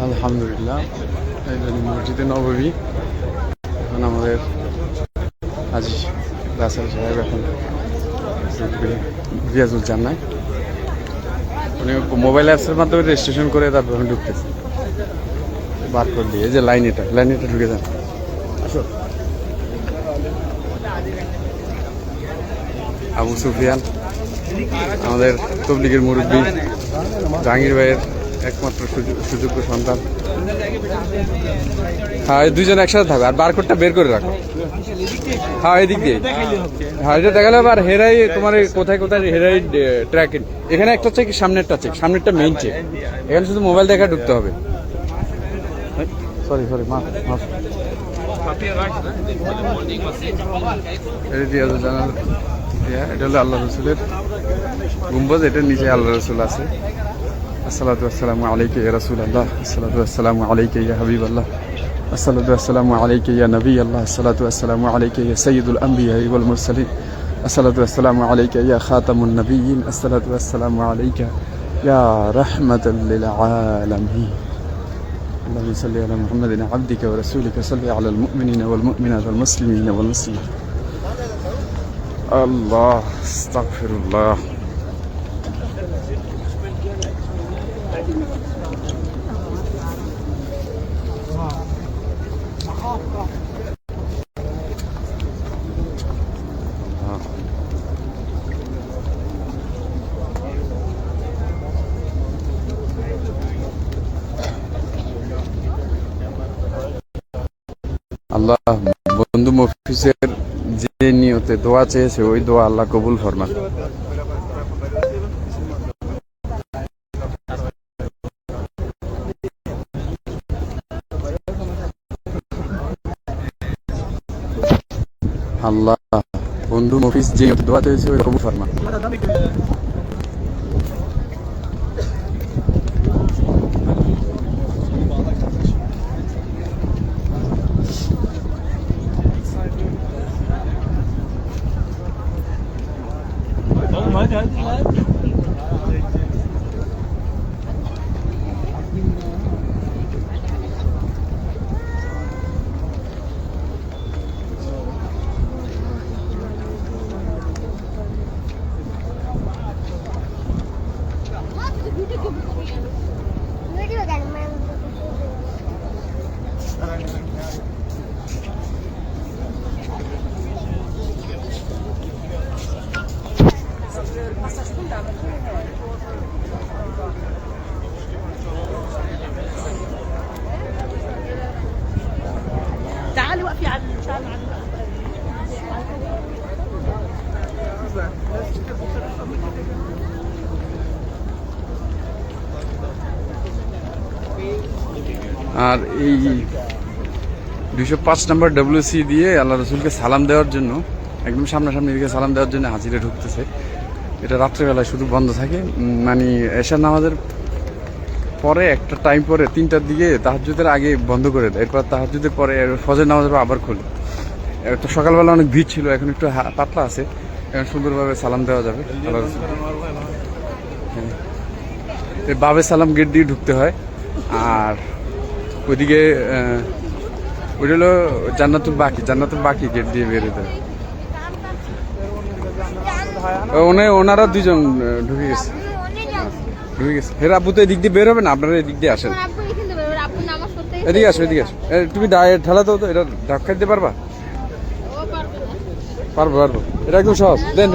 আলহামদুলিল্লাহ, মসজিদে নববী। এখন আমাদের আজি রাসেল সাহেব এখন রিয়াজুল জান্নায় উনি মোবাইল অ্যাপসের মাধ্যমে রেজিস্ট্রেশন করে তারপর আমি ঢুকতেছি বার করে দিয়ে। এই যে লাইনেটা ঢুকে যান। আসো। আবু সুফিয়ান আমাদের তবলিগের মুরব্বী, জাহাঙ্গীর ভাইয়ের একমাত্র সুযোগ্য সন্তান। হ্যাঁ, এই দুজন একসাথে থাকবে। আর বারকোডটা বের করে রাখো। হ্যাঁ, এদিক দিয়ে। হ্যাঁ, এটা দেখালে আর হেরাই তোমার কোথায় কোথায় হেরাই ট্র্যাকিং। এখানে একটা চেক, সামনেরটা চেক, সামনেরটা মেইন চেক। এখানে শুধু মোবাইল দেখা ঢুকতে হবে। সরি মাফ। এটা হলো আল্লাহ রসুলের গুম্বজ, এটার নিচে আল্লাহ রসুল আছে। আসসালাতু ওয়াসসালামু আলাইকা ইয়া রাসূলুল্লাহ, আসসালাতু ওয়াসসালামু আলাইকা ইয়া হাবিবাল্লাহ, আসসালাতু ওয়াসসালামু আলাইকা ইয়া নবিয়াল্লাহ, আসসালাতু ওয়াসসালামু আলাইকা ইয়া সাইয়্যিদুল আম্বিয়া ওয়াল মুরসালিন, আসসালাতু ওয়াসসালামু আলাইকা ইয়া খাতামুন নবিয়্যিন, আসসালাতু ওয়াসসালামু আলাইকা ইয়া রাহমাতাল লিল আলামিন। اللهم صل على محمد عبدك ورسولك، صل على المؤمنين والمؤمنات والمسلمين والمسلمات. الله استغفر الله. আল্লাহ বন্ধু মফিজের যে নিয়তে দোয়া চেয়েছে ওই দোয়া আল্লাহ কবুল ফরমান। আল্লাহ বন্ধু মফিজ যে দোয়া চেয়েছে ওই কবুল ফরমান। تعالي وقفي على المشان আর এই 205 নম্বর WC দিয়ে আল্লাহ রসুলকে সালাম দেওয়ার জন্য, একদম সামনাসামনি দিকে সালাম দেওয়ার জন্য হাজিরা ঢুকতেছে। এটা রাত্রেবেলায় শুধু বন্ধ থাকে, মানে এশার নামাজের পরে একটা টাইম পরে 3টার দিকে তাহাজ্জুদের আগে বন্ধ করে দেয়। এরপর তাহাজ্জুদের পরে ফজর নামাজের পর আবার খোলে। তো সকালবেলা অনেক ভিড় ছিল, এখন একটু পাতলা আছে, এখন সুন্দরভাবে সালাম দেওয়া যাবে। আল্লাহ রসুল বাবে সালাম গেট দিয়ে ঢুকতে হয়। আর ওইদিকে ওইটা হলো জান্নাতুল বাকি গেট দিয়ে বেরোতে হয়। ওনারা দুজন ঢুকে গেছে। হের আব্বু তো এদিক দিয়ে বের হবে না, আপনারা এদিক দিয়ে আসেন। এদিকে আসো। তুমি ঠেলা তো, এটা ধাক্কা দিতে পারবা? পারবো। এটা একদম সহজ। দেন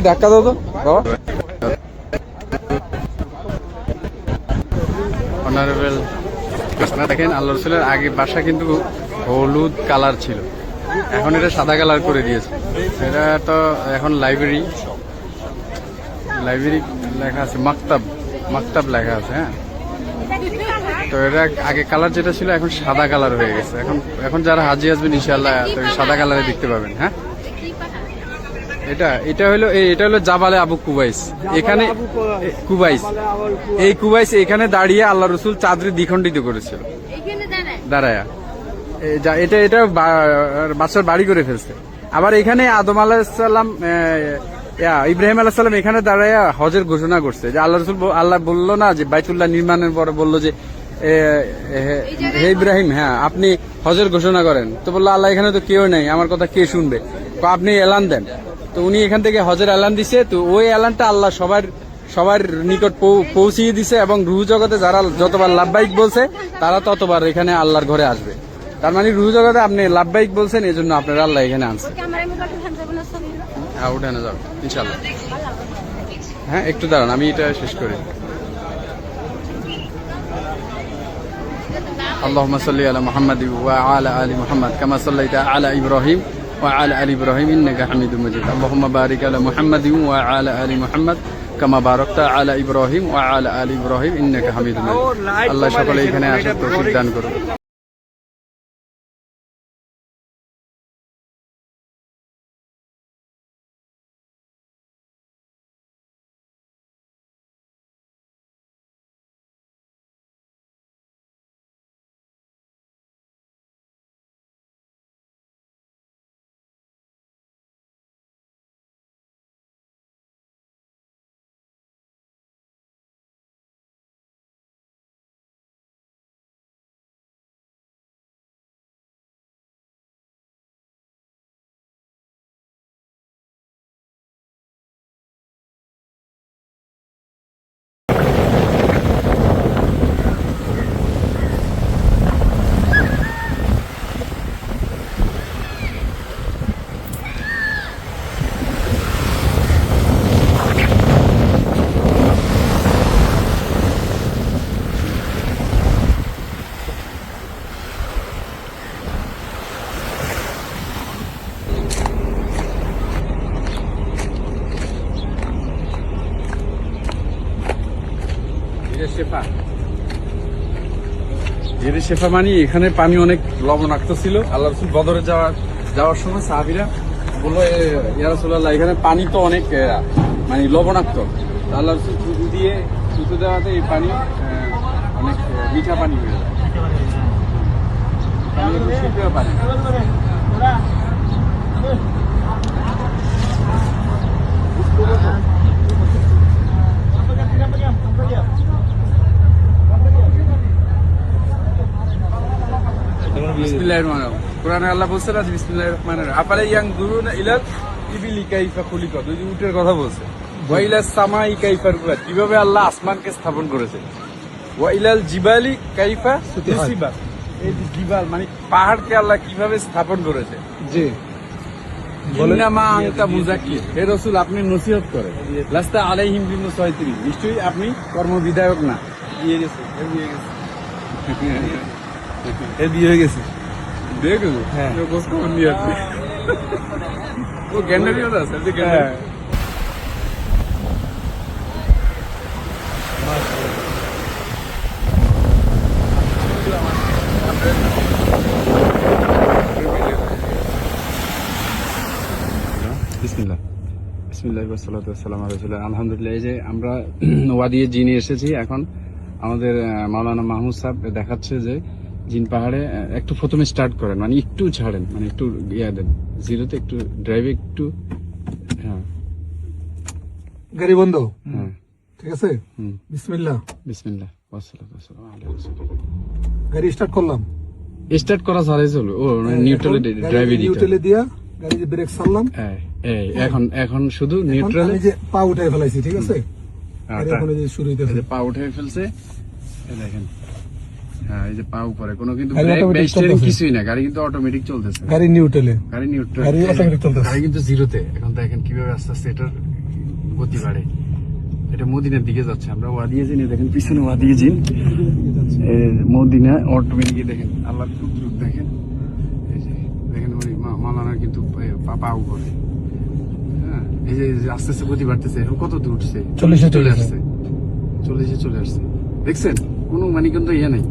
ধাক্কা দাও তো। অনারেবল দেখেন, আল্লাহ রসুলের আগে বাসা কিন্তু হলুদ কালার ছিল, এখন এটা সাদা কালার করে দিয়েছে। এটা তো এখন লাইব্রেরি লেখা আছে, মাকতাব লেখা আছে। হ্যাঁ, তো এটা আগে কালার যেটা ছিল এখন সাদা কালার হয়ে গেছে। এখন যারা হাজি আসবেন ইনশাআল্লাহ সাদা কালারে দেখতে পাবেন। হ্যাঁ, এটা হলো জাবালে আবু কুবাইস। এখানে কুবাইস এখানে দাঁড়িয়ে আল্লাহ রসুল চাদরে দ্বিখণ্ডিত করেছিল দাঁড়ায়া। এটা বাচ্চার বাড়ি করে ফেলছে। আবার এখানে আদম আলাইহিস সালাম ইব্রাহিম আলাইহিস সালাম এখানে দাঁড়ায় হজের ঘোষণা করছে যে আল্লাহ রাসূল আল্লাহ বললো না যে বাইতুল্লাহ নির্মাণের পরে বললো যে হে ইব্রাহিম, হ্যাঁ আপনি হজের ঘোষণা করেন। তো বললো আল্লাহ এখানে তো কেউ নেই, আমার কথা কে শুনবে, তো আপনি এলান দেন। তো উনি এখান থেকে হজের এলান দিছে। তো ওই এলানটা আল্লাহ সবার নিকট পৌঁছিয়ে দিছে, এবং রুহ জগতে যারা যতবার লাভবাহিক বলছে তারা ততবার এখানে আল্লাহর ঘরে আসবে। তার মানে রুহ জগতে আপনি লাভবাহিক বলছেন, এই জন্য আপনার আল্লাহ এখানে আনছে। হ্যাঁ উঠানে যাও ইনশাল্লাহ। হ্যাঁ একটু দাঁড়ান, আমি এটা শেষ করি। اللهم صل على محمد وعلى آل محمد كما صليت على إبراهيم وعلى آل إبراهيم إنك حميد مجيد اللهم بارك على محمد وعلى آل محمد كما باركت على إبراهيم وعلى آل إبراهيم إنك حميد مجيد আল্লাহ সকলে এখানে আসার তৌফিক দান করুন। শেফা মানে এখানে পানি অনেক লবণাক্ত ছিল। আল্লাহ রাসূল বদরে যাওয়ার সময় সাহাবীরা বললো ইয়া রাসূলুল্লাহ এখানে পানি তো অনেক মানে লবণাক্ত। আল্লাহ রাসূল থুতু দেওয়াতে এই পানি অনেক মিঠা পানি হয়ে যায়, শীতল পানি। বিসমিল্লাহির রহমানির রহিম। কোরআনে আল্লাহ বলছে না বিসমিল্লাহির রহমানির রহিম, আফালা ইয়ানজুরুনা ইলাল ইবিলি কাইফা খুলিকাত, ওই যে উটের কথা বলছে। ওয়া ইলাস সামাই কাইফা রুফিআত, কিভাবে আল্লাহ আসমানকে স্থাপন করেছে। ওয়া ইলাল জিবালি কাইফা সুতিসিবাত, এই যে জিবাল মানে পাহাড়কে আল্লাহ কিভাবে স্থাপন করেছে। জি ইন্নামা আনতা মুযাক্কির, হে রাসূল আপনি নসিহত করেন। লাস্তা আলাইহিম বিমুসাইতির, নিশ্চয়ই আপনি কর্মবিধায়ক না। বিয়ে গেছে এর বিয়ে হয়ে গেছে, দেখো হ্যাঁ খোঁজ খবর নিয়ে আসছে। ও গ্যান্ডারিও আছে যে গ্যান্ডারি। বিসমিল্লাহ বিসমিল্লাহ ওয়াসসালাতু ওয়াসসালামু আলা রাসূলিল্লাহ। আলহামদুলিল্লাহ, এই যে আমরা ওয়াদিয়ে জিনে এসেছি। এখন আমাদের মাওলানা মাহমুদ সাহেব দেখাচ্ছে যে জিন পাহাড়ে একটু প্রথমে স্টার্ট করেন, মানে একটু ছাড়েন, মানে একটু ইয়া দেন জিরোতে, একটু ড্রাইভে একটু। হ্যাঁ গাড়ি বন্ধ। হ্যাঁ ঠিক আছে। বিসমিল্লাহ বিসমিল্লাহ ওয়াসসালাতু ওয়াসসালামু আলা রাসূলিল্লাহ। গাড়ি স্টার্ট করলাম, স্টার্ট করা ছাড়াই চলবে। ও নিউট্রালে ড্রাইভে দিতে, নিউট্রালে দিয়া গাড়ি যে ব্রেক ছাড়লাম। এই এখন শুধু নিউট্রালে যে পা উঠাই ফেলাইছি। ঠিক আছে, এখন এই যে শুরু হইতেছে, পা উঠে ফেলছে। এই দেখেন, হ্যাঁ এই যে পা উপরে, কোনো কিন্তু কিছুই না, গাড়ি কিন্তু অটোমেটিক চলতেছে। গাড়ি নিউট্রালে, গাড়ি নিউট্রাল, গাড়ি অটোমেটিক চলতেছে, গাড়ি কিন্তু জিরোতে। এখন দেখেন কিভাবে আস্তে আস্তে এটার গতি বাড়ে। এটা মদিনার দিকে যাচ্ছে। আমরা ওয়াদিয়ে জিন, দেখেন পিছনে ওয়াদিয়ে জিন, মদিনা অটোমেটিক। দেখেন আল্লাহর কুদরত দেখেন, এই যে দেখেন ওই মাওলানা কিন্তু পা উপরে। হ্যাঁ এই যে আস্তে আস্তে গতি বাড়তেছে। এখন কত দূর উঠছে, 40-এ চলে আসছে, 40-এ চলে আসছে। দেখছেন কোনো মানে কিন্তু ইয়ে নাই,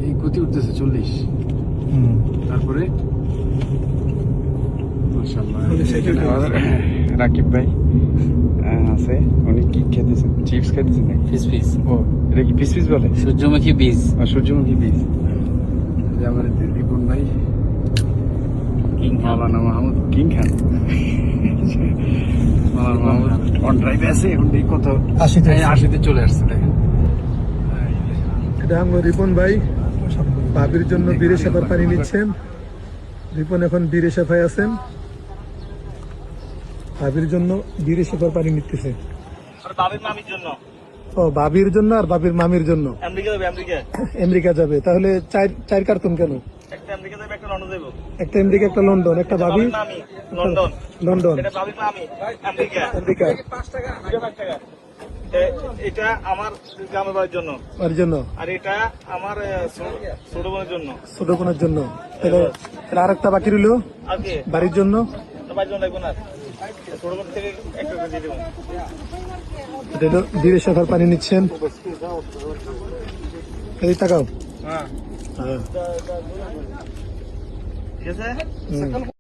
এই গতি উঠতেছে 40। তারপরে মাশাআল্লাহ রাকিব ভাই আছে, উনি কি খেতেছেন? চিপস খেতেছেন নাকি? পিস ও এটা কি পিস বলে? সূর্যমুখী বীজ। সূর্যমুখী বীজ। আমার রিপন ভাই মাওলানা মাহমুদ কিং খান মাওলানা মাহমুদ অন ড্রাইভে আছে এখন এই কত 80-তে চলে আসছে দেখেন। এটা আমার রিপন ভাই ভাবির জন্য বীরে সেবার পানি নিচ্ছেন। রিপন এখন বীরে সেফায় আছেন, ভাবির জন্য বীরে সেবার পানি নিতেছে। বাবির মামির জন্য, ও ভাবির জন্য আর ভাবির মামির জন্য আমেরিকা যাবে, আমেরিকা আমেরিকা যাবে। তাহলে চার কার্টুন কেন? একটা আমেরিকা যাবে, একটা লন্ডন যাবে। একটা আমেরিকা, একটা লন্ডন, একটা ভাবি বাবির মামি লন্ডন, লন্ডন, এটা বাবির মামি আমেরিকা। আমেরিকা। 5 টাকা। এটা আমার গ্রামের বাড়ির জন্য, আর জন্য আর এটা আমার ছোট বোনের জন্য। ছোট বোনের জন্য। তাহলে আরেকটা বাকি রইল আর কি বাড়ির জন্য। বাড়ির জন্য লাগবে না, ছোট বোন থেকে একটা করে দিয়ে দেবো। এটা হলো বীরে সেবার পানি নিচ্ছেন। এই তাকাও। হ্যাঁ হ্যাঁ। ঠিক আছে। হুম।